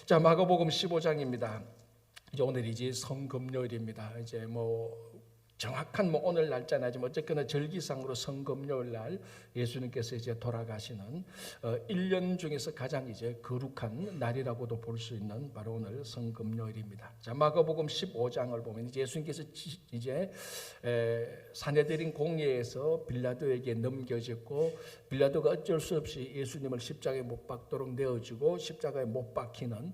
자, 마가복음 15장입니다. 이제 오늘이 이제 성금요일입니다. 이제 정확한 오늘 날짜는 아니지만 어쨌거나 절기상으로 성금요일 날 예수님께서 이제 돌아가시는 1년 중에서 가장 이제 거룩한 날이라고도 볼 수 있는 바로 오늘 성금요일입니다. 자, 마가복음 15장을 보면 이제 예수님께서 이제 사내들인 공회에서 빌라도에게 넘겨졌고, 빌라도가 어쩔 수 없이 예수님을 십자가에 못 박도록 내어주고 십자가에 못 박히는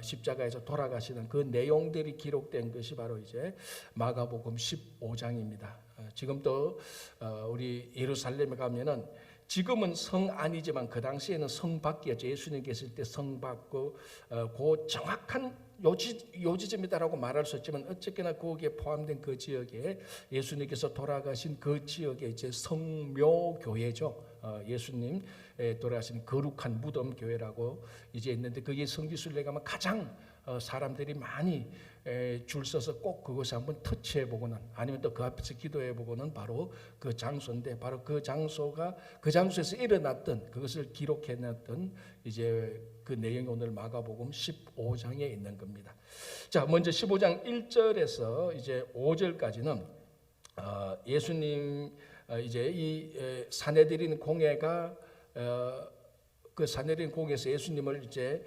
십자가에서 돌아가시는 그 내용들이 기록된 것이 바로 이제 마가복음 15장입니다. 지금도 우리 예루살렘에 가면은 지금은 성 아니지만 그 당시에는 성 밖이었죠. 예수님 계실 때 성 밖고 그 정확한 요지점이다라고 말할 수 있지만 어쨌거나 거기에 포함된 그 지역에 예수님께서 돌아가신 그 지역에 이제 성묘교회죠. 예수님 돌아가신 거룩한 무덤 교회라고 이제 있는데, 그게 성지순례 가면 가장 사람들이 많이 줄 서서 꼭 그것을 한번 터치해 보고는, 아니면 또 그 앞에서 기도해 보고는 바로 그 장소인데, 바로 그 장소가 그 장소에서 일어났던 그것을 기록해 놨던 이제 그 내용이 오늘 마가복음 15장에 있는 겁니다. 자, 먼저 15장 1절에서 이제 5절까지는 예수님 이제 이 사내들인 공회가 그 사내들인 공회에서 예수님을 이제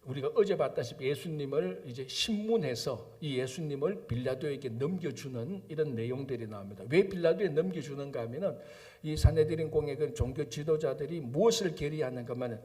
우리가 어제 봤다시피 예수님을 이제 신문해서 이 예수님을 빌라도에게 넘겨주는 이런 내용들이 나옵니다. 왜 빌라도에 넘겨주는가 하면은 이 사내들인 공회는 종교 지도자들이 무엇을 결의하는가 하면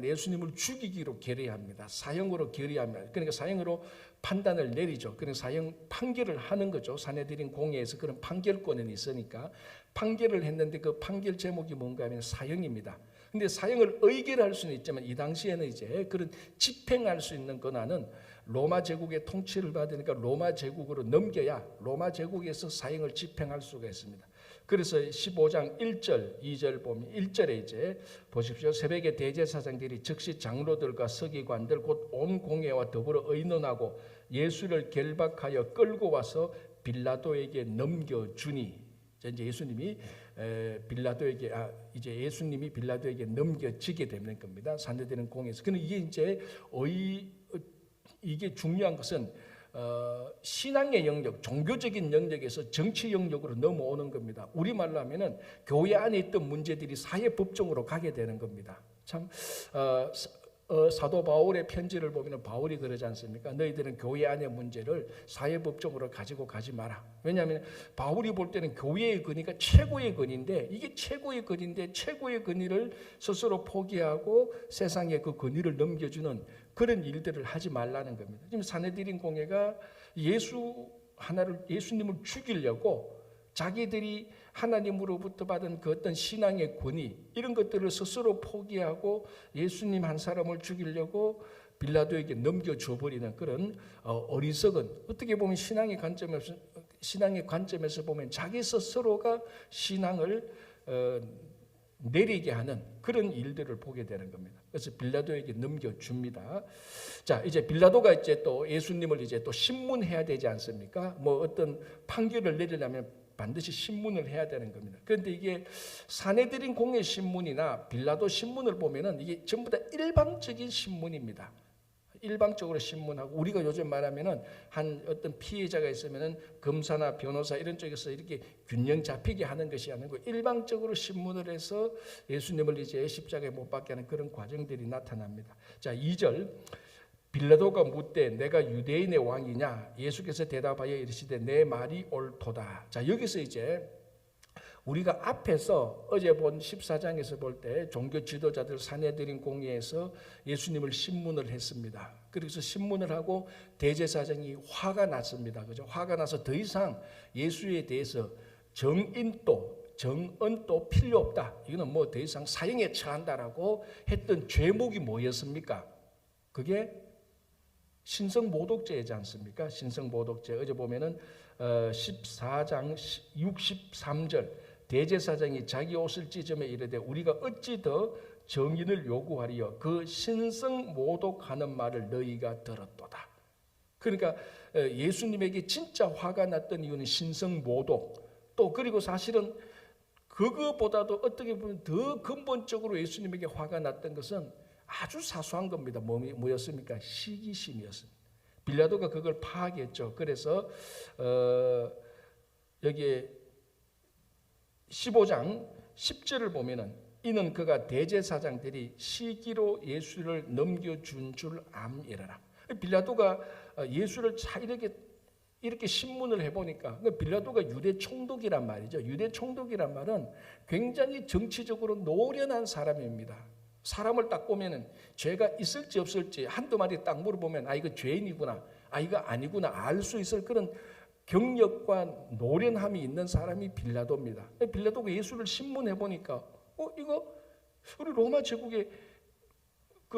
예수님을 죽이기로 결의합니다. 사형으로 결의합니다. 그러니까 사형으로 판단을 내리죠. 그러니까 사형 판결을 하는 거죠. 사내들인 공회에서 그런 판결권은 있으니까 판결을 했는데 그 판결 제목이 뭔가 하면 사형입니다. 근데 사형을 의결할 수는 있지만 이 당시에는 이제 그런 집행할 수 있는 권한은 로마 제국의 통치를 받으니까 로마 제국으로 넘겨야 로마 제국에서 사형을 집행할 수가 있습니다. 그래서 15장 1절, 2절 보면 1절에 이제 보십시오. 새벽에 대제사장들이 즉시 장로들과 서기관들 곧 온 공회와 더불어 의논하고 예수를 결박하여 끌고 와서 빌라도에게 넘겨주니, 이제 예수님이 빌라도에게 넘겨지게 되는 겁니다. 사내들인 공회에서. 근데 이게 이제 이게 중요한 것은 신앙의 영역, 종교적인 영역에서 정치 영역으로 넘어오는 겁니다. 우리말로 하면은 교회 안에 있던 문제들이 사회법정으로 가게 되는 겁니다. 참 사도 바울의 편지를 보면 바울이 그러지 않습니까? 너희들은 교회 안의 문제를 사회법정으로 가지고 가지 마라. 왜냐하면 바울이 볼 때는 교회의 권위가 최고의 권위인데, 이게 최고의 권위인데 최고의 권위를 스스로 포기하고 세상에 그 권위를 넘겨주는 그런 일들을 하지 말라는 겁니다. 지금 사내들인 공회가 예수님을 죽이려고 자기들이 하나님으로부터 받은 그 어떤 신앙의 권위, 이런 것들을 스스로 포기하고 예수님 한 사람을 죽이려고 빌라도에게 넘겨줘 버리는 그런 어리석은, 어떻게 보면 신앙의 관점에서 보면 자기 스스로가 신앙을 내리게 하는 그런 일들을 보게 되는 겁니다. 그래서 빌라도에게 넘겨줍니다. 자, 이제 빌라도가 이제 또 예수님을 이제 또 신문해야 되지 않습니까? 어떤 판결을 내리려면 반드시 신문을 해야 되는 겁니다. 그런데 이게 사내들인 공회 신문이나 빌라도 신문을 보면은 이게 전부 다 일방적인 신문입니다. 일방적으로 신문하고, 우리가 요즘 말하면은 한 어떤 피해자가 있으면은 검사나 변호사 이런 쪽에서 이렇게 균형 잡히게 하는 것이 아니고 일방적으로 신문을 해서 예수님을 이제 십자가에 못 박게 하는 그런 과정들이 나타납니다. 자, 2절. 빌라도가 묻되 내가 유대인의 왕이냐? 예수께서 대답하여 이르시되 내 말이 옳도다. 자, 여기서 이제 우리가 앞에서 어제 본 14장에서 볼 때 종교 지도자들 사내들인 공회에서 예수님을 신문을 했습니다. 그래서 신문을 하고 대제사장이 화가 났습니다. 그죠? 화가 나서 더 이상 예수에 대해서 정언도 필요 없다. 이거는 더 이상 사형에 처한다라고 했던 죄목이 뭐였습니까? 그게 신성모독죄이지 않습니까? 신성모독죄. 어제 보면은 14장 63절 대제사장이 자기 옷을 찢으며 이르되 우리가 어찌 더 정인을 요구하리요? 그 신성모독하는 말을 너희가 들었도다. 그러니까 예수님에게 진짜 화가 났던 이유는 신성모독, 또 그리고 사실은 그거보다도 어떻게 보면 더 근본적으로 예수님에게 화가 났던 것은 아주 사소한 겁니다. 뭐였습니까? 시기심이었습니다. 빌라도가 그걸 파악했죠. 그래서 여기에 15장 10절을 보면은 이는 그가 대제사장들이 시기로 예수를 넘겨준 줄 암이라라. 빌라도가 예수를 이렇게 신문을 해보니까 빌라도가 유대 총독이란 말이죠. 유대 총독이란 말은 굉장히 정치적으로 노련한 사람입니다. 사람을 딱 보면은 죄가 있을지 없을지 한두 마디 딱 물어보면 아 이거 죄인이구나, 아 이거 아니구나 알 수 있을 그런 경력과 노련함이 있는 사람이 빌라도입니다. 빌라도가 예수를 신문해 보니까 이거 우리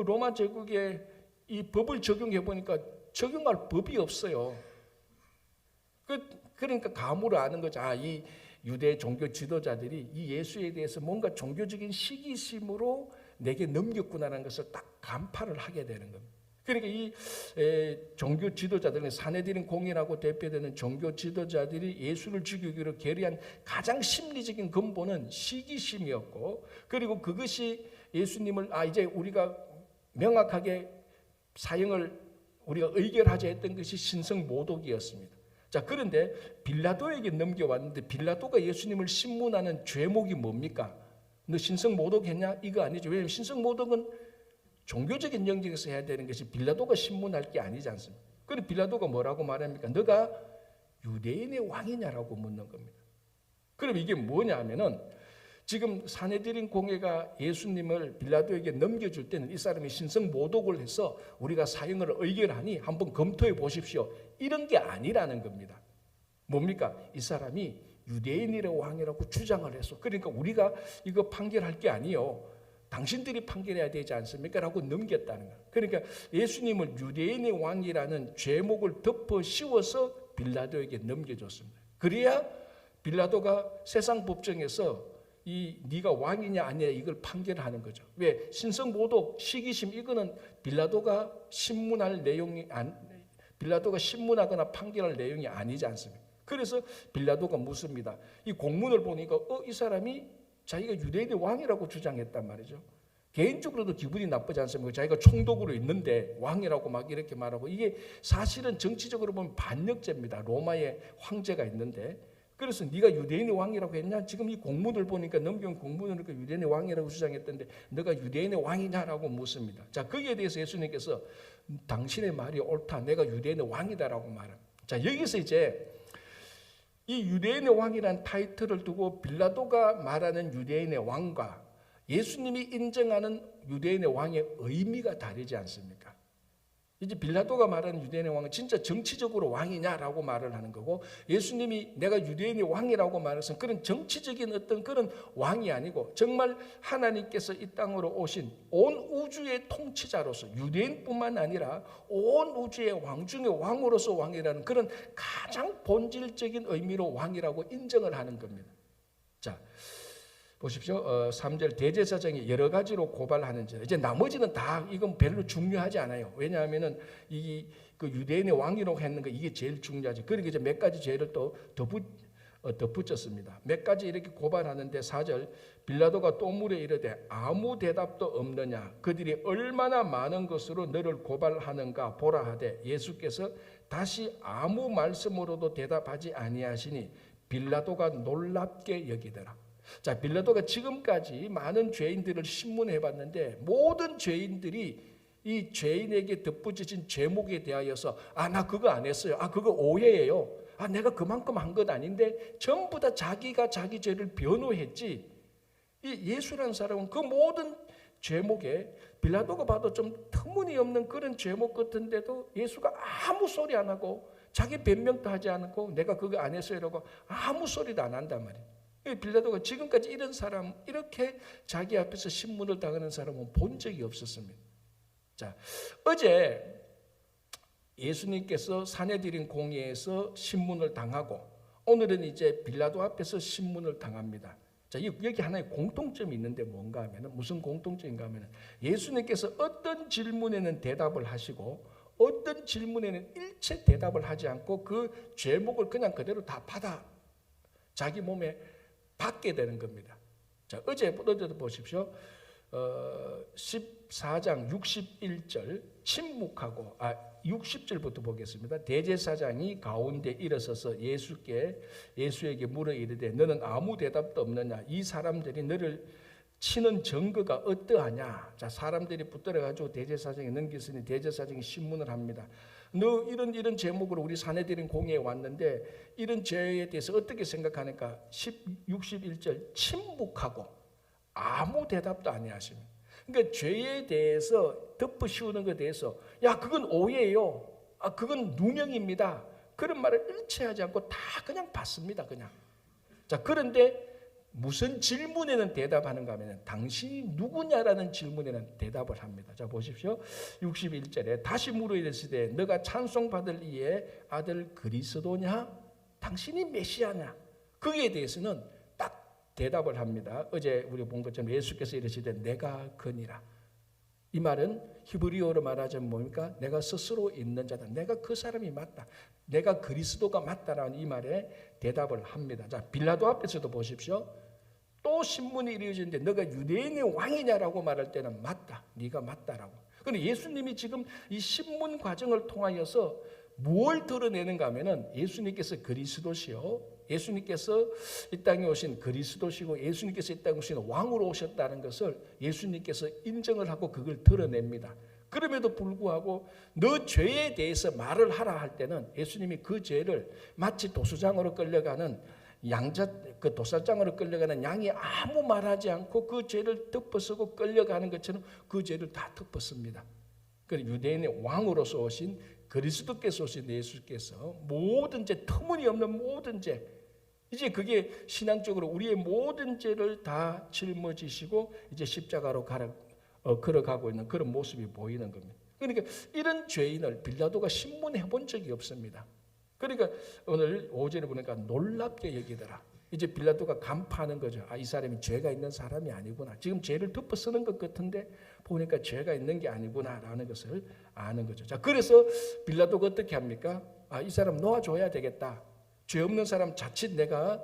로마 제국의 이 법을 적용해 보니까 적용할 법이 없어요. 그러니까 감으로 아는 거죠. 이 유대 종교 지도자들이 이 예수에 대해서 뭔가 종교적인 시기심으로 내게 넘겼구나라는 것을 딱 간파를 하게 되는 겁니다. 그러니까 이 종교 지도자들은 사내들인 공이라고 대표되는 종교 지도자들이 예수를 죽이기로 결의한 가장 심리적인 근본은 시기심이었고, 그리고 그것이 예수님을 이제 우리가 명확하게 사형을 우리가 의결하자 했던 것이 신성모독이었습니다. 자, 그런데 빌라도에게 넘겨왔는데 빌라도가 예수님을 신문하는 죄목이 뭡니까? 너 신성모독했냐? 이거 아니죠. 왜냐하면 신성모독은 종교적인 영역에서 해야 되는 것이 빌라도가 신문할 게 아니지 않습니까? 그런데 빌라도가 뭐라고 말합니까? 너가 유대인의 왕이냐라고 묻는 겁니다. 그럼 이게 뭐냐 하면은 지금 사내들인 공회가 예수님을 빌라도에게 넘겨줄 때는 이 사람이 신성모독을 해서 우리가 사형을 의결하니 한번 검토해 보십시오. 이런 게 아니라는 겁니다. 뭡니까? 이 사람이 유대인의 왕이라고 주장을 했어. 그러니까 우리가 이거 판결할 게 아니요. 당신들이 판결해야 되지 않습니까? 라고 넘겼다는 거예요. 그러니까 예수님을 유대인의 왕이라는 죄목을 덮어 씌워서 빌라도에게 넘겨줬습니다. 그래야 빌라도가 세상 법정에서 네가 왕이냐 아니냐 이걸 판결하는 거죠. 왜? 신성모독, 시기심 이거는 빌라도가 신문하거나 판결할 내용이 아니지 않습니까? 그래서 빌라도가 묻습니다. 이 공문을 보니까 이 사람이 자기가 유대인의 왕이라고 주장했단 말이죠. 개인적으로도 기분이 나쁘지 않습니까? 자기가 총독으로 있는데 왕이라고 막 이렇게 말하고, 이게 사실은 정치적으로 보면 반역죄입니다. 로마의 황제가 있는데, 그래서 네가 유대인의 왕이라고 했냐? 지금 이 공문을 보니까 넘겨온 공문을 보니까 유대인의 왕이라고 주장했던데 너가 유대인의 왕이냐라고 묻습니다. 자, 거기에 대해서 예수님께서 당신의 말이 옳다. 내가 유대인의 왕이다라고 말합니다. 자, 여기서 이제 이 유대인의 왕이라는 타이틀을 두고 빌라도가 말하는 유대인의 왕과 예수님이 인정하는 유대인의 왕의 의미가 다르지 않습니까? 이제 빌라도가 말하는 유대인의 왕은 진짜 정치적으로 왕이냐라고 말을 하는 거고, 예수님이 내가 유대인의 왕이라고 말해서 그런 정치적인 어떤 그런 왕이 아니고 정말 하나님께서 이 땅으로 오신 온 우주의 통치자로서, 유대인뿐만 아니라 온 우주의 왕 중의 왕으로서 왕이라는 그런 가장 본질적인 의미로 왕이라고 인정을 하는 겁니다. 자, 보십시오. 3절 대제사장이 여러 가지로 고발하는 죄. 이제 나머지는 다 이건 별로 중요하지 않아요. 왜냐하면은 그 유대인의 왕이라고 했는 거 이게 제일 중요하지. 그러니까 이제 몇 가지 죄를 또 덧붙였습니다. 몇 가지 이렇게 고발하는데 4절 빌라도가 또 물어 이르되 아무 대답도 없느냐? 그들이 얼마나 많은 것으로 너를 고발하는가 보라 하되 예수께서 다시 아무 말씀으로도 대답하지 아니하시니 빌라도가 놀랍게 여기더라. 자, 빌라도가 지금까지 많은 죄인들을 신문해 봤는데 모든 죄인들이 이 죄인에게 덧붙여진 죄목에 대하여서 나 그거 안 했어요. 그거 오해예요. 내가 그만큼 한 것 아닌데 전부 다 자기가 자기 죄를 변호했지. 이 예수라는 사람은 그 모든 죄목에 빌라도가 봐도 좀 터무니없는 그런 죄목 같은데도 예수가 아무 소리 안 하고 자기 변명도 하지 않고 내가 그거 안 했어요 이러고 아무 소리도 안 한단 말이에요. 빌라도가 지금까지 이런 사람, 이렇게 자기 앞에서 신문을 당하는 사람은 본 적이 없었습니다. 자, 어제 예수님께서 사내들인 공회에서 신문을 당하고 오늘은 이제 빌라도 앞에서 신문을 당합니다. 자, 여기 하나의 공통점이 있는데 뭔가 하면은, 무슨 공통점인가 하면은 예수님께서 어떤 질문에는 대답을 하시고 어떤 질문에는 일체 대답을 하지 않고 그 죄목을 그냥 그대로 다 받아 자기 몸에 받게 되는 겁니다. 자, 어제도 보십시오. 14장 61절 침묵하고 60절부터 보겠습니다. 대제사장이 가운데 일어서서 예수에게 물어 이르되 너는 아무 대답도 없느냐? 이 사람들이 너를 치는 증거가 어떠하냐? 자, 사람들이 붙들어 가지고 대제사장에 넘겼으니 대제사장이 신문을 합니다. 너 이런 제목으로 우리 사내들인 공회에 왔는데 이런 죄에 대해서 어떻게 생각하니까 61절 침묵하고 아무 대답도 안 하십니다. 그러니까 죄에 대해서 덮어씌우는 것에 대해서 야 그건 오해예요. 그건 누명입니다. 그런 말을 일체하지 않고 다 그냥 받습니다. 그냥. 자, 그런데 무슨 질문에는 대답하는가 하면 당신이 누구냐라는 질문에는 대답을 합니다. 자, 보십시오. 61절에 다시 물어 이르시되 너가 찬송받을 이의 아들 그리스도냐? 당신이 메시아냐? 거기에 대해서는 딱 대답을 합니다. 어제 우리 본 것처럼 예수께서 이르시되 내가 그니라. 이 말은 히브리어로 말하자면 뭡니까? 내가 스스로 있는 자다. 내가 그 사람이 맞다. 내가 그리스도가 맞다라는 이 말에 대답을 합니다. 자, 빌라도 앞에서도 보십시오. 또 신문이 이루어지는데 너가 유대인의 왕이냐라고 말할 때는 맞다. 네가 맞다라고. 그런데 예수님이 지금 이 신문 과정을 통하여서 뭘 드러내는가 하면은 예수님께서 그리스도시요. 예수님께서 이 땅에 오신 그리스도시고 예수님께서 이 땅에 오신 왕으로 오셨다는 것을 예수님께서 인정을 하고 그걸 드러냅니다. 그럼에도 불구하고 너 죄에 대해서 말을 하라 할 때는 예수님이 그 죄를 마치 도수장으로 끌려가는 그 도살장으로 끌려가는 양이 아무 말하지 않고 그 죄를 덮어쓰고 끌려가는 것처럼 그 죄를 다 덮었습니다. 그래서 유대인의 왕으로서 오신 그리스도께서 오신 예수께서 모든 죄, 터무니없는 모든 죄, 이제 그게 신앙적으로 우리의 모든 죄를 다 짊어지시고 이제 십자가로 걸어가고 있는 그런 모습이 보이는 겁니다. 그러니까 이런 죄인을 빌라도가 신문해 본 적이 없습니다. 그러니까 오늘 5절에 보니까 놀랍게 여기더라. 이제 빌라도가 간파하는 거죠. 이 사람이 죄가 있는 사람이 아니구나. 지금 죄를 덮어 쓰는 것 같은데 보니까 죄가 있는 게 아니구나라는 것을 아는 거죠. 자, 그래서 빌라도가 어떻게 합니까? 이 사람 놓아줘야 되겠다. 죄 없는 사람 자칫 내가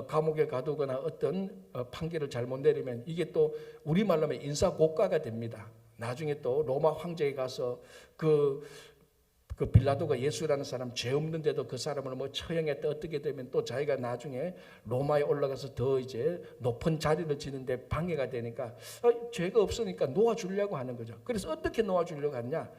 감옥에 가두거나 어떤 판결을 잘못 내리면 이게 또 우리말로 하면 인사고과가 됩니다. 나중에 또 로마 황제에 가서 그 빌라도가 예수라는 사람 죄 없는데도 그 사람을 뭐 처형했다 어떻게 되면 또 자기가 나중에 로마에 올라가서 더 이제 높은 자리를 지는데 방해가 되니까 죄가 없으니까 놓아주려고 하는 거죠. 그래서 어떻게 놓아주려고 하냐?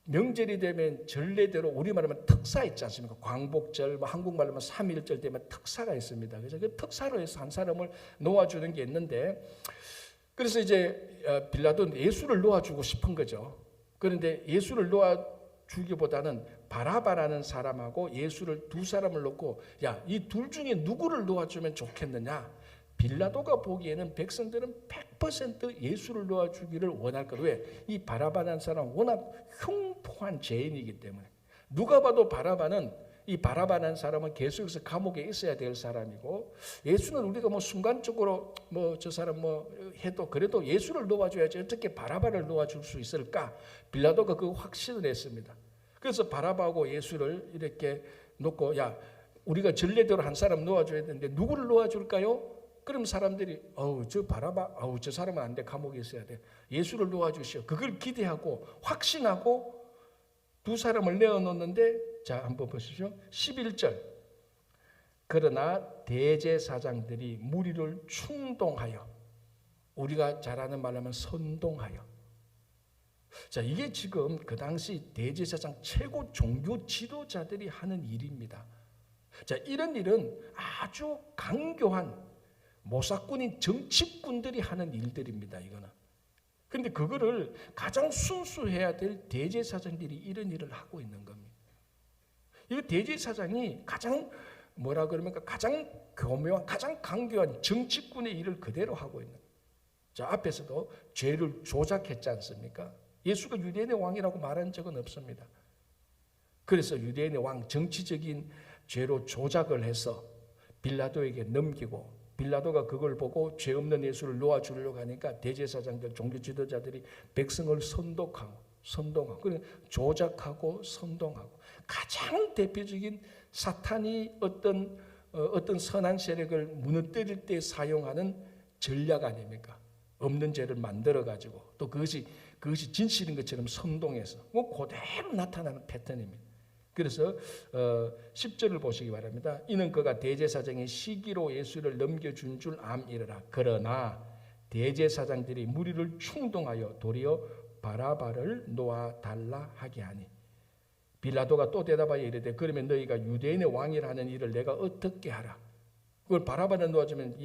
명절이 되면 전례대로 우리말로 하면 특사 있지 않습니까? 광복절, 한국말로 하면 3.1절 되면 특사가 있습니다. 그래서 그 특사로 해서 한 사람을 놓아주는 게 있는데 그래서 이제 빌라도는 예수를 놓아주고 싶은 거죠. 그런데 예수를 놓아주기보다는 바라바라는 사람하고 예수를 두 사람을 놓고 야, 이 둘 중에 누구를 놓아주면 좋겠느냐? 빌라도가 보기에는 백성들은 100% 예수를 놓아주기를 원할 것. 왜? 이 바라바라는 사람은 워낙 흉포한 죄인이기 때문에. 누가 봐도 이 바라바라는 사람은 계속해서 감옥에 있어야 될 사람이고 예수는 우리가 뭐 순간적으로 뭐 저 사람 뭐 해도 그래도 예수를 놓아줘야지 어떻게 바라바를 놓아줄 수 있을까? 빌라도가 그 확신을 했습니다. 그래서 바라바하고 예수를 이렇게 놓고 야, 우리가 전례대로 한 사람 놓아줘야 되는데 누구를 놓아줄까요? 그럼 사람들이 저 바라바 저 사람은 안 돼. 감옥에 있어야 돼. 예수를 놓아주시오. 그걸 기대하고 확신하고 두 사람을 내어놓는데 자 한번 보십시오. 11절 그러나 대제사장들이 무리를 충동하여 우리가 잘 아는 말로 하면 선동하여 자 이게 지금 그 당시 대제사장 최고 종교 지도자들이 하는 일입니다. 자 이런 일은 아주 강교한 모사꾼인 정치꾼들이 하는 일들입니다. 이거는. 그런데 그거를 가장 순수해야 될 대제사장들이 이런 일을 하고 있는 겁니다. 이 대제사장이 가장 뭐라 그러면 가장 교묘한 가장 강교한 정치꾼의 일을 그대로 하고 있는 거예요. 자 앞에서도 죄를 조작했지 않습니까? 예수가 유대인의 왕이라고 말한 적은 없습니다. 그래서 유대인의 왕 정치적인 죄로 조작을 해서 빌라도에게 넘기고 빌라도가 그걸 보고 죄 없는 예수를 놓아주려고 하니까 대제사장들, 종교 지도자들이 백성을 선동하고 조작하고 선동하고 가장 대표적인 사탄이 어떤 선한 세력을 무너뜨릴 때 사용하는 전략 아닙니까? 없는 죄를 만들어 가지고 또 그것이 진실인 것처럼 선동해서 그대로 나타나는 패턴입니다. 그래서 10절을 보시기 바랍니다. 이는 그가 대제사장의 시기로 예수를 넘겨준 줄 암이르라. 그러나 대제사장들이 무리를 충동하여 도리어 바라바를 놓아달라 하게 하니 빌라도가 또 대답하여 이르되 그러면 너희가 유대인의 왕이라 하는 일을 내가 어떻게 하라. 그걸 바라바를 놓아주면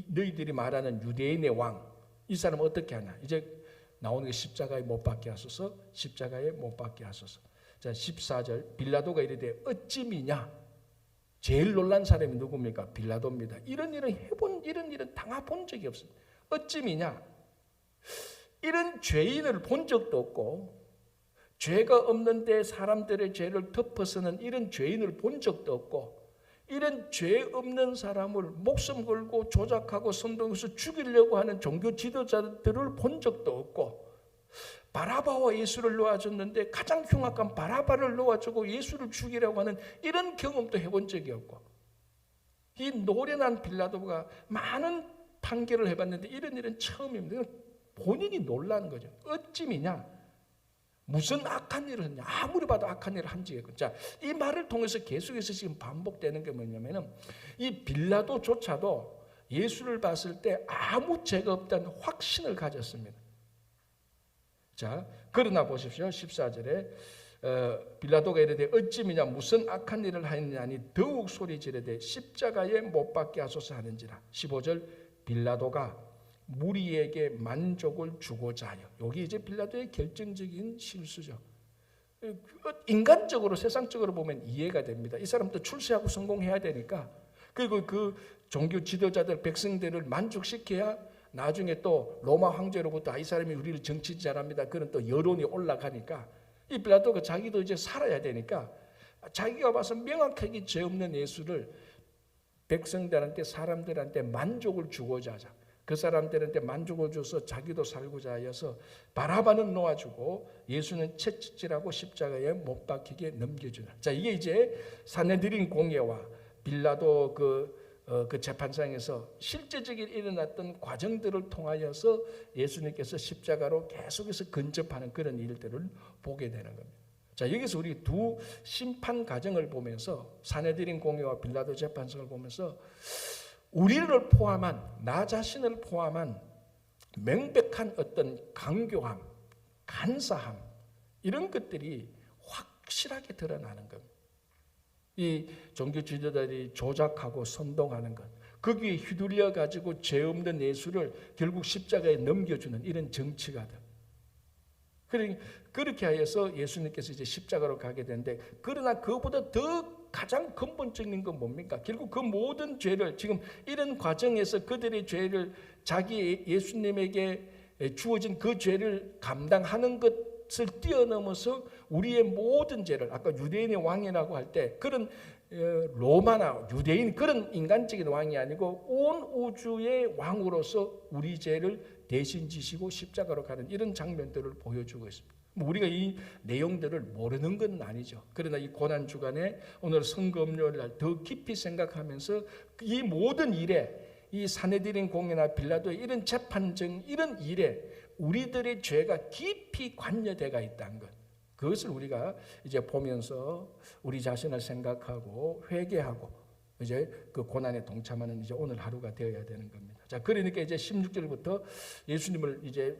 너희들이 말하는 유대인의 왕, 이 사람 어떻게 하냐. 이제 나오는 게 십자가에 못 박게 하소서. 십자가에 못 박게 하소서. 자, 14절 빌라도가 이르되 어찌 미냐. 제일 놀란 사람이 누굽니까? 빌라도입니다. 이런 일은 당해본 적이 없습니다. 어찌 미냐. 이런 죄인을 본 적도 없고 죄가 없는데 사람들의 죄를 덮어서는 이런 죄인을 본 적도 없고 이런 죄 없는 사람을 목숨 걸고 조작하고 선동해서 죽이려고 하는 종교 지도자들을 본 적도 없고 바라바와 예수를 놓아줬는데 가장 흉악한 바라바를 놓아주고 예수를 죽이려고 하는 이런 경험도 해본 적이 없고 이 노련한 빌라도가 많은 판결을 해봤는데 이런 일은 처음입니다. 본인이 놀라는 거죠. 어찌미냐. 무슨 악한 일을 했냐. 아무리 봐도 악한 일을 한 적이 없고. 자, 이 말을 통해서 계속해서 지금 반복되는 게 뭐냐면은 이 빌라도조차도 예수를 봤을 때 아무 죄가 없다는 확신을 가졌습니다. 자, 그러나 보십시오. 14절에 빌라도가 이르되 어찌미냐 무슨 악한 일을 하였냐니 더욱 소리 지르되 십자가에 못 박게 하소서 하는지라. 15절 빌라도가 무리에게 만족을 주고자 하여. 여기 이제 빌라도의 결정적인 실수죠. 인간적으로 세상적으로 보면 이해가 됩니다. 이 사람도 출세하고 성공해야 되니까 그리고 그 종교 지도자들 백성들을 만족시켜야 나중에 또 로마 황제로부터 이 사람이 우리를 정치 잘합니다. 그런 또 여론이 올라가니까 이 빌라도가 자기도 이제 살아야 되니까 자기가 봐서 명확하게 죄 없는 예수를 백성들한테 사람들한테 만족을 주고자 하자. 그 사람들한테 만족을 줘서 자기도 살고자 하여서 바라바는 놓아주고 예수는 채찍질하고 십자가에 못 박히게 넘겨주는. 자, 이게 이제 산헤드린 공회와 빌라도 그 재판장에서 실제적인 일어났던 과정들을 통하여서 예수님께서 십자가로 계속해서 근접하는 그런 일들을 보게 되는 겁니다. 자, 여기서 우리 두 심판 과정을 보면서 산헤드린 공회와 빌라도 재판장을 보면서 우리를 포함한 나 자신을 포함한 명백한 어떤 강교함, 간사함 이런 것들이 확실하게 드러나는 겁니다. 이 종교 지도자들이 조작하고 선동하는 것, 거기에 휘둘려 가지고 죄 없는 예수를 결국 십자가에 넘겨주는 이런 정치가들. 그렇게 하여서 예수님께서 이제 십자가로 가게 되는데 그러나 그보다 더 가장 근본적인 건 뭡니까? 결국 그 모든 죄를 지금 이런 과정에서 그들의 죄를 자기 예수님에게 주어진 그 죄를 감당하는 것을 뛰어넘어서 우리의 모든 죄를 아까 유대인의 왕이라고 할 때 그런 로마나 유대인 그런 인간적인 왕이 아니고 온 우주의 왕으로서 우리 죄를 대신 지시고 십자가로 가는 이런 장면들을 보여주고 있습니다. 우리가 이 내용들을 모르는 건 아니죠. 그러나 이 고난 주간에 오늘 성금요일 날 더 깊이 생각하면서 이 모든 일에 이 산헤드린 공회나 빌라도의 이런 재판정 이런 일에 우리들의 죄가 깊이 관여되어 있다는 것. 그것을 우리가 이제 보면서 우리 자신을 생각하고 회개하고 이제 그 고난에 동참하는 이제 오늘 하루가 되어야 되는 겁니다. 자, 그러니까 이제 16절부터 예수님을 이제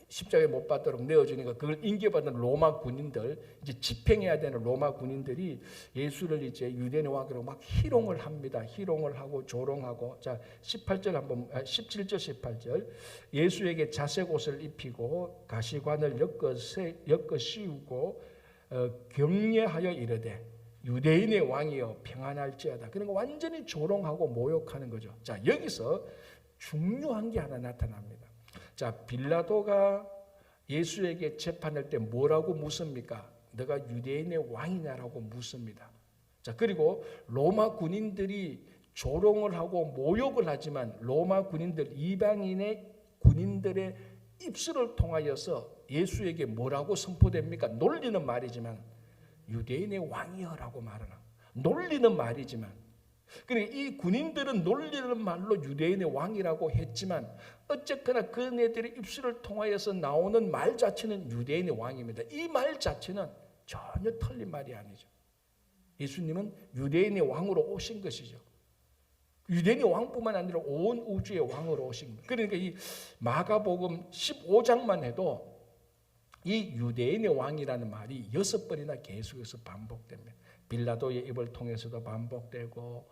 십자가에 못 박도록 내어주니까 그걸 인계받은 로마 군인들, 이제 집행해야 되는 로마 군인들이 예수를 이제 유대인의 왕으로 막 희롱을 합니다. 희롱을 하고 조롱하고. 자, 17절 18절. 예수에게 자색 옷을 입히고 가시관을 엮어 씌우고 경례하여 이르되 유대인의 왕이여 평안할지어다. 그러니까 완전히 조롱하고 모욕하는 거죠. 자, 여기서 중요한 게 하나 나타납니다. 자, 빌라도가 예수에게 재판할 때 뭐라고 묻습니까? 너가 유대인의 왕이냐라고 묻습니다. 자, 그리고 로마 군인들이 조롱을 하고 모욕을 하지만 로마 군인들, 이방인의 군인들의 입술을 통하여서 예수에게 뭐라고 선포됩니까? 놀리는 말이지만 유대인의 왕이여라고 말하는, 놀리는 말이지만 그러니까 이 군인들은 놀리는 말로 유대인의 왕이라고 했지만 어쨌거나 그네들의 입술을 통하여서 나오는 말 자체는 유대인의 왕입니다. 이 말 자체는 전혀 틀린 말이 아니죠. 예수님은 유대인의 왕으로 오신 것이죠. 유대인의 왕뿐만 아니라 온 우주의 왕으로 오신 겁니다. 그러니까 이 마가복음 15장만 해도 이 유대인의 왕이라는 말이 6번이나 계속해서 반복됩니다. 빌라도의 입을 통해서도 반복되고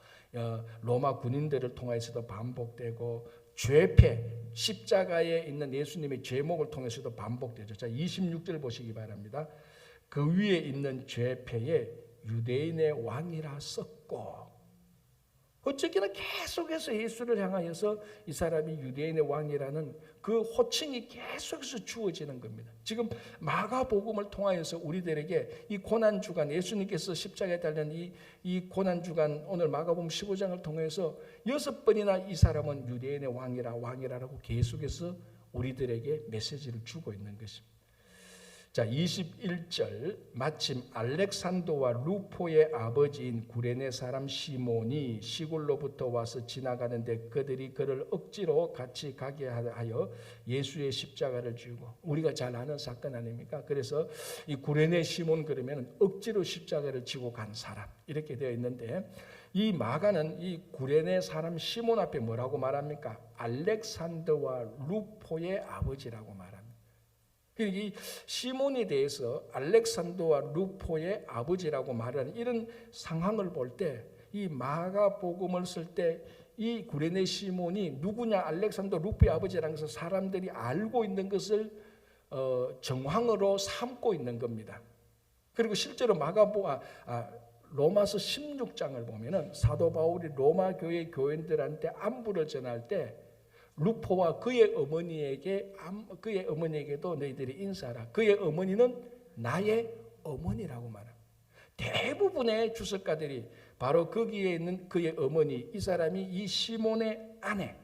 로마 군인들을 통해서도 반복되고 죄패 십자가에 있는 예수님의 제목을 통해서도 반복되죠. 자, 26절 보시기 바랍니다. 그 위에 있는 죄패에 유대인의 왕이라 썼고, 어쨌거나 계속해서 예수를 향하여서 이 사람이 유대인의 왕이라는 그 호칭이 계속해서 주어지는 겁니다. 지금 마가복음을 통하여서 우리들에게 이 고난주간, 예수님께서 십자가에 달린 이 고난주간, 오늘 마가복음 15장을 통해서 6번이나 이 사람은 유대인의 왕이라고 계속해서 우리들에게 메시지를 주고 있는 것입니다. 자, 21절, 마침 알렉산더와 루포의 아버지인 구레네 사람 시몬이 시골로부터 와서 지나가는데 그들이 그를 억지로 같이 가게 하여 예수의 십자가를 지고, 우리가 잘 아는 사건 아닙니까? 그래서 이 구레네 시몬 그러면 억지로 십자가를 지고 간 사람 이렇게 되어 있는데, 이 마가는 이 구레네 사람 시몬 앞에 뭐라고 말합니까? 알렉산더와 루포의 아버지라고 말합니다. 이 시몬에 대해서 알렉산더와 루포의 아버지라고 말하는 이런 상황을 볼 때, 이 마가복음을 쓸 때 이 구레네 시몬이 누구냐, 알렉산더 루포의 아버지라는 것을 사람들이 알고 있는 것을 정황으로 삼고 있는 겁니다. 그리고 실제로 로마서 16장을 보면은 사도 바울이 로마 교회 교인들한테 안부를 전할 때 루포와 그의 어머니에게도 너희들이 인사하라. 그의 어머니는 나의 어머니라고 말합니다. 대부분의 주석가들이 바로 거기에 있는 그의 어머니, 이 사람이 이 시몬의 아내,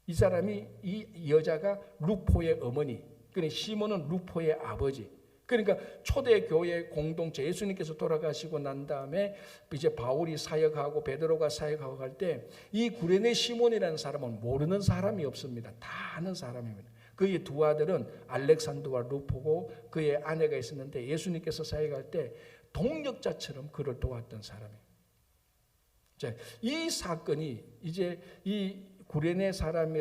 이 사람이 이 여자가 루포의 어머니, 그러니까 시몬은 루포의 아버지. 그러니까 초대교회 공동체, 예수님께서 돌아가시고 난 다음에 이제 바울이 사역하고 베드로가 사역하고 갈 때 이 구레네 시몬이라는 사람은 모르는 사람이 없습니다. 다 아는 사람입니다. 그의 두 아들은 알렉산더와 루포고 그의 아내가 있었는데 예수님께서 사역할 때 동역자처럼 그를 도왔던 사람이에요. 자, 이 사건이 이제 이 구레네 사람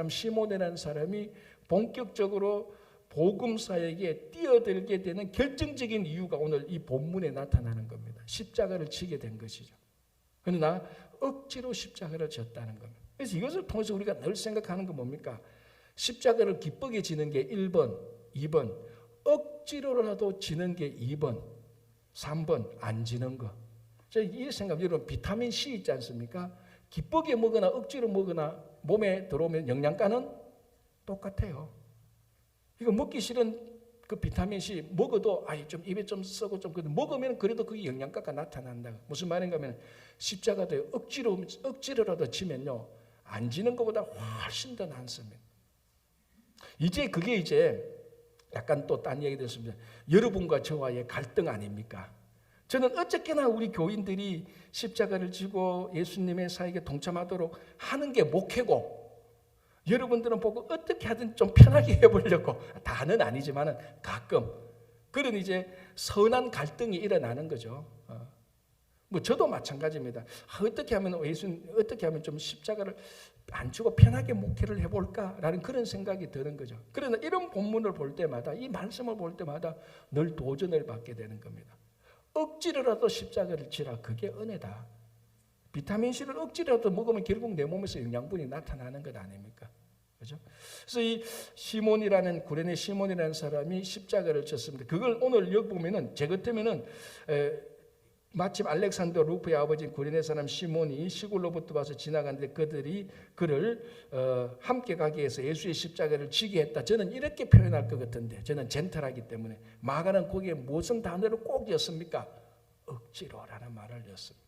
시몬이라는 사람이 본격적으로 복음 사역에 뛰어들게 되는 결정적인 이유가 오늘 이 본문에 나타나는 겁니다. 십자가를 지게 된 것이죠. 그러나 억지로 십자가를 졌다는 겁니다. 그래서 이것을 통해서 우리가 늘 생각하는 건 뭡니까? 십자가를 기쁘게 지는 게 1번, 2번, 억지로라도 지는 게 2번, 3번 안 지는 거. 이 생각, 여러분 비타민 C 있지 않습니까? 기쁘게 먹거나 억지로 먹거나 몸에 들어오면 영양가는 똑같아요. 이거 먹기 싫은 그 비타민 C 먹어도 좀 입에 좀 썩고 좀 먹으면 그래도 그게 영양가가 나타난다. 무슨 말인가 하면 십자가도 억지로라도 지면요 안 지는 것보다 훨씬 더 낫습니다. 이제 그게 약간 또 딴 얘기 됐습니다. 여러분과 저와의 갈등 아닙니까? 저는 어쨌거나 우리 교인들이 십자가를 지고 예수님의 사역에 동참하도록 하는 게 목회고, 여러분들은 보고 어떻게 하든 좀 편하게 해보려고, 다는 아니지만 가끔 그런 선한 갈등이 일어나는 거죠. 뭐 저도 마찬가지입니다. 어떻게 하면 좀 십자가를 안 지고 편하게 목회를 해볼까라는 그런 생각이 드는 거죠. 그러나 이런 본문을 볼 때마다, 이 말씀을 볼 때마다 늘 도전을 받게 되는 겁니다. 억지로라도 십자가를 지라, 그게 은혜다. 비타민C를 억지로라도 먹으면 결국 내 몸에서 영양분이 나타나는 것 아닙니까? 그렇죠? 그래서 이 구레네 시몬이라는 사람이 십자가를 졌습니다. 그걸 오늘 여기 보면은, 제 같으면은 마침 알렉산더 루프의 아버지인 구레네 사람 시몬이 시골로부터 와서 지나갔는데 그들이 그를 함께 가게 해서 예수의 십자가를 지게 했다. 저는 이렇게 표현할 것 같은데, 저는 젠틀하기 때문에. 마가는 거기에 무슨 단어를 꼭 였습니까? 억지로라는 말을 였습니다.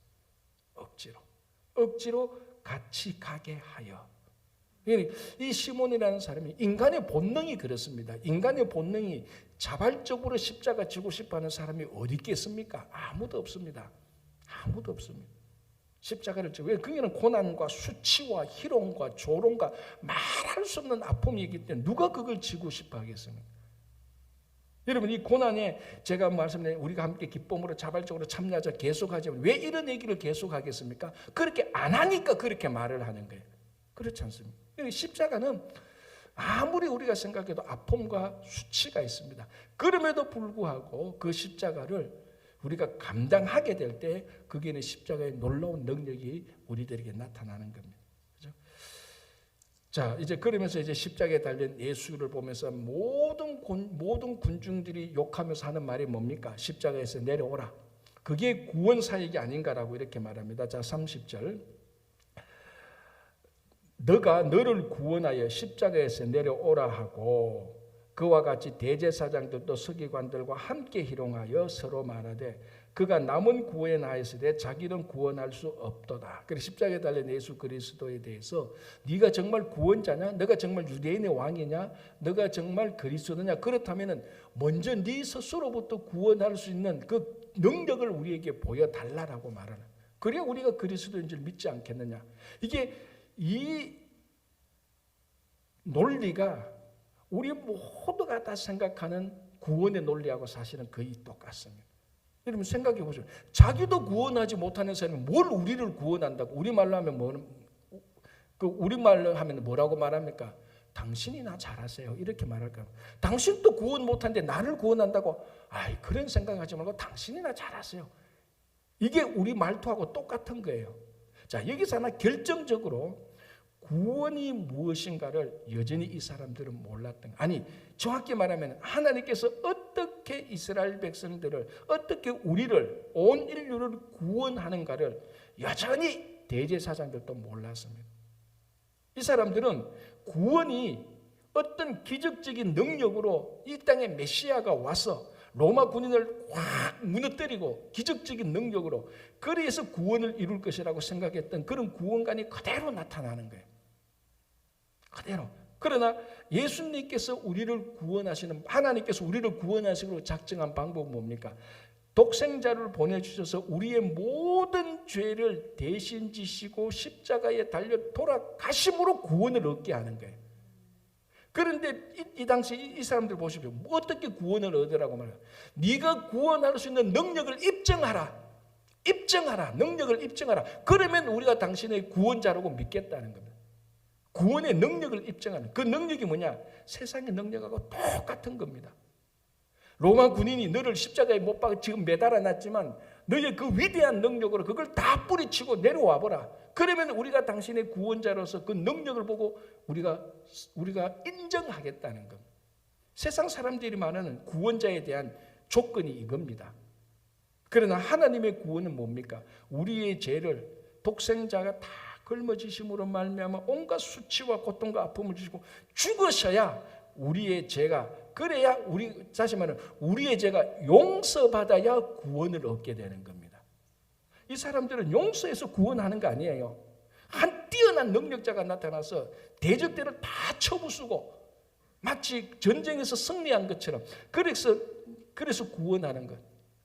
억지로 같이 가게 하여. 이 시몬이라는 사람이 인간의 본능이 그렇습니다. 인간의 본능이 자발적으로 십자가 지고 싶어하는 사람이 어디 있겠습니까? 아무도 없습니다. 십자가를 지고, 왜? 그게는 고난과 수치와 희롱과 조롱과 말할 수 없는 아픔이기 때문에 누가 그걸 지고 싶어 하겠습니까? 여러분, 이 고난에 제가 말씀드린 우리가 함께 기쁨으로 자발적으로 참여하자 계속하자면 왜 이런 얘기를 계속하겠습니까? 그렇게 안 하니까 그렇게 말을 하는 거예요. 그렇지 않습니까? 십자가는 아무리 우리가 생각해도 아픔과 수치가 있습니다. 그럼에도 불구하고 그 십자가를 우리가 감당하게 될 때 거기에는 십자가의 놀라운 능력이 우리들에게 나타나는 겁니다. 그렇죠? 자, 이제 그러면서 이제 십자가에 달린 예수를 보면서 모든 군중들이 욕하면서 하는 말이 뭡니까? 십자가에서 내려오라. 그게 구원 사역이 아닌가라고 이렇게 말합니다. 자, 30절. 너가 너를 구원하여 십자가에서 내려오라 하고 그와 같이 대제사장들도 서기관들과 함께 희롱하여 서로 말하되 그가 남은 구원에 나였으되 자기는 구원할 수 없도다. 그래서 십자가에 달린 예수 그리스도에 대해서 네가 정말 구원자냐? 너가 정말 유대인의 왕이냐? 너가 정말 그리스도냐? 그렇다면 먼저 네 스스로부터 구원할 수 있는 그 능력을 우리에게 보여달라라고 말하는. 그래야 우리가 그리스도인 줄 믿지 않겠느냐? 이 논리가 우리 모두가 다 생각하는 구원의 논리하고 사실은 거의 똑같습니다. 여러분 생각해 보세요. 자기도 구원하지 못하는 사람이 뭘 우리를 구원한다고? 우리말로 하면 우리말로 하면 뭐라고 말합니까? 당신이나 잘하세요. 이렇게 말할까요? 당신도 구원 못하는데 나를 구원한다고? 그런 생각하지 말고 당신이나 잘하세요. 이게 우리 말투하고 똑같은 거예요. 자, 여기서 하나 결정적으로 구원이 무엇인가를 여전히 이 사람들은 몰랐던 거예요. 아니, 정확히 말하면 하나님께서 어떻게 이스라엘 백성들을, 어떻게 우리를, 온 인류를 구원하는가를 여전히 대제사장들도 몰랐습니다. 이 사람들은 구원이 어떤 기적적인 능력으로 이 땅에 메시아가 와서 로마 군인을 확 무너뜨리고 기적적인 능력으로 그래서 구원을 이룰 것이라고 생각했던 그런 구원관이 그대로 나타나는 거예요. 그대로. 그러나 예수님께서 우리를 구원하시는, 하나님께서 우리를 구원하시기로 작정한 방법은 뭡니까? 독생자를 보내주셔서 우리의 모든 죄를 대신 지시고 십자가에 달려 돌아가심으로 구원을 얻게 하는 거예요. 그런데 이 당시 이 사람들 보십시오. 어떻게 구원을 얻으라고 말해요? 네가 구원할 수 있는 능력을 입증하라. 능력을 입증하라. 그러면 우리가 당신의 구원자라고 믿겠다는 겁니다. 구원의 능력을 입증하는 그 능력이 뭐냐? 세상의 능력하고 똑같은 겁니다. 로마 군인이 너를 십자가에 못 박아 지금 매달아 놨지만 너의 그 위대한 능력으로 그걸 다 뿌리치고 내려와 보라. 그러면 우리가 당신의 구원자로서 그 능력을 보고 우리가 인정하겠다는 겁니다. 세상 사람들이 말하는 구원자에 대한 조건이 이겁니다. 그러나 하나님의 구원은 뭡니까? 우리의 죄를 독생자가 다 걸머지심으로 말미암아 온갖 수치와 고통과 아픔을 주시고 죽으셔야 우리의 죄가, 그래야 다시 말하면 우리의 죄가 용서받아야 구원을 얻게 되는 겁니다. 이 사람들은 용서해서 구원하는 거 아니에요. 한 뛰어난 능력자가 나타나서 대적들을 다 쳐부수고 마치 전쟁에서 승리한 것처럼 그래서 구원하는 것.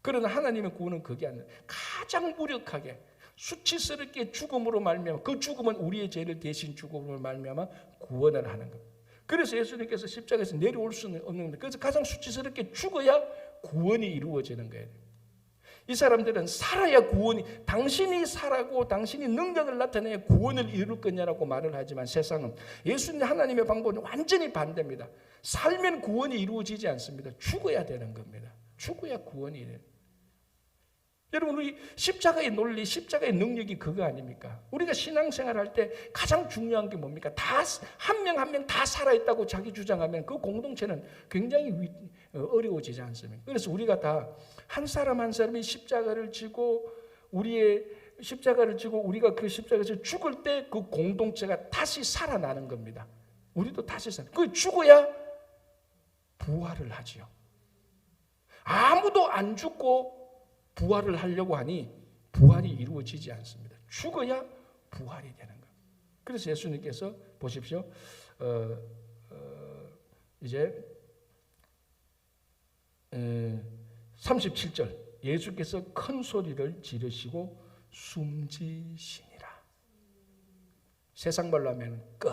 그러나 하나님의 구원은 그게 아니에요. 가장 무력하게 수치스럽게 죽음으로 말미암아, 그 죽음은 우리의 죄를 대신 죽음으로 말미암아 구원을 하는 것. 그래서 예수님께서 십자가에서 내려올 수는 없는 겁니다. 그래서 가장 수치스럽게 죽어야 구원이 이루어지는 거예요. 이 사람들은 살아야 구원이, 당신이 살아고 당신이 능력을 나타내야 구원을 이룰 거냐라고 말을 하지만 세상은 예수님 하나님의 방법은 완전히 반대입니다. 살면 구원이 이루어지지 않습니다. 죽어야 되는 겁니다. 죽어야 구원이 돼요. 여러분, 우리 십자가의 논리, 십자가의 능력이 그거 아닙니까? 우리가 신앙생활 할 때 가장 중요한 게 뭡니까? 다 한 명 한 명 다 살아있다고 자기 주장하면 그 공동체는 굉장히 어려워지지 않습니까? 그래서 우리가 다 한 사람 한 사람이 십자가를 지고 우리가 그 십자가에서 죽을 때 그 공동체가 다시 살아나는 겁니다. 우리도 다시 그 죽어야 부활을 하지요. 아무도 안 죽고 부활을 하려고 하니 부활이 이루어지지 않습니다. 죽어야 부활이 되는 거예요. 그래서 예수님께서 보십시오. 이제 37절 예수께서 큰 소리를 지르시고 숨지시니라. 세상 말로 하면 끝.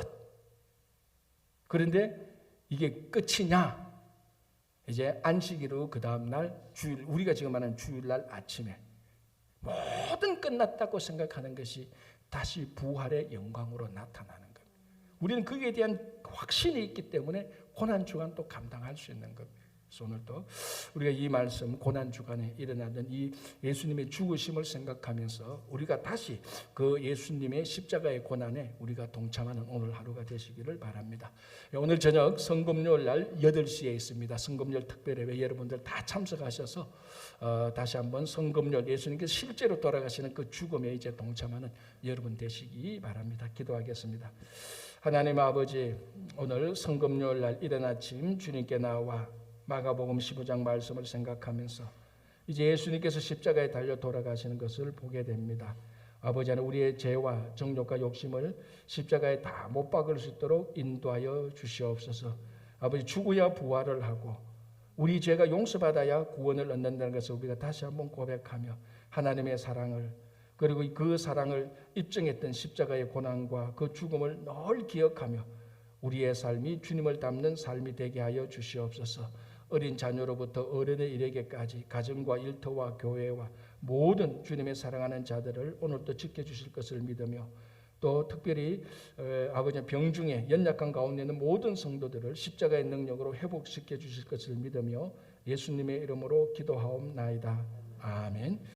그런데 이게 끝이냐? 이제 안식일로 그 다음날 주일, 우리가 지금 말하는 주일날 아침에 모든 끝났다고 생각하는 것이 다시 부활의 영광으로 나타나는 겁니다. 우리는 거기에 대한 확신이 있기 때문에 고난주간 또 감당할 수 있는 겁니다. 그래서 오늘 또 우리가 이 말씀 고난주간에 일어나는 이 예수님의 죽으심을 생각하면서 우리가 다시 그 예수님의 십자가의 고난에 우리가 동참하는 오늘 하루가 되시기를 바랍니다. 오늘 저녁 성금요일 날 8시에 있습니다. 성금요일 특별예배 여러분들 다 참석하셔서 다시 한번 성금요일 예수님께서 실제로 돌아가시는 그 죽음에 이제 동참하는 여러분 되시기 바랍니다. 기도하겠습니다. 하나님 아버지, 오늘 성금요일 날 이른 아침 주님께 나와 마가복음 15장 말씀을 생각하면서 이제 예수님께서 십자가에 달려 돌아가시는 것을 보게 됩니다. 아버지 하나님, 우리의 죄와 정욕과 욕심을 십자가에 다 못 박을 수 있도록 인도하여 주시옵소서. 아버지, 죽어야 부활을 하고 우리 죄가 용서받아야 구원을 얻는다는 것을 우리가 다시 한번 고백하며 하나님의 사랑을, 그리고 그 사랑을 입증했던 십자가의 고난과 그 죽음을 늘 기억하며 우리의 삶이 주님을 닮는 삶이 되게 하여 주시옵소서. 어린 자녀로부터 어른에 이르기까지 가정과 일터와 교회와 모든 주님의 사랑하는 자들을 오늘도 지켜주실 것을 믿으며 또 특별히 아버지 병중에 연약한 가운데 있는 모든 성도들을 십자가의 능력으로 회복시켜 주실 것을 믿으며 예수님의 이름으로 기도하옵나이다. 아멘.